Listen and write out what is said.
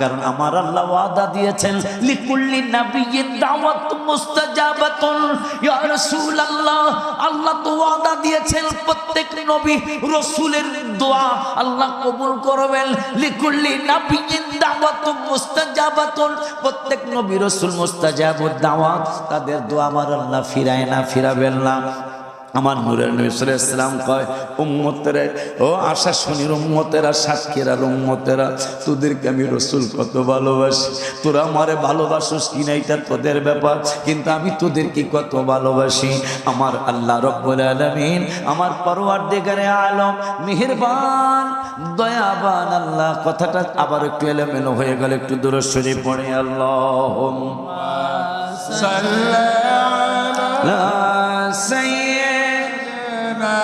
কারণ আমার আল্লাহ ওয়াদা দিয়েছেন লিকুল্লি নাবিয়্যিন দাওয়াতুন মুস্তাজাবাতুন। ইয়া রাসূলুল্লাহ, আল্লাহ তো ওয়াদা দিয়েছেন প্রত্যেক নবী রাসূলের দোয়া আল্লাহ কবুল করবেন। লিকুল্লি নাবিয়্যিন দাওয়াতুন মুস্তাজাবাতুন, প্রত্যেক নবী রাসূল মুস্তাজাবুদ দাওয়াত, তাদের দোয়া আমার আল্লাহ ফিরায় না, ফিরাবেন না। আমার নূরের নবী সাল্লাল্লাহু আলাইহি ওয়াসাল্লাম কয়, উম্মতেরা, ও আশা শুনির উম্মতেরা, সাক্ষীরা উম্মতেরা, তোদেরকে আমি রাসূল কত ভালোবাসি। তোরা আমারে ভালোবাসিস কিনা এটা তোদের ব্যাপার, কিন্তু আমি তোদেরকে কত ভালোবাসি। আমার আল্লাহ রব্বুল আলামিন, আমার পরওয়ারদিগারে আলম, মেহেরবান দয়াবান আল্লাহ। কথাটা আবার একটু এলোমেলো হয়ে গেল, একটু দুরূদ শরীফ পড়ে। আল্লাহুম্মা সাল্লি আলা সাইয়্যিদিনা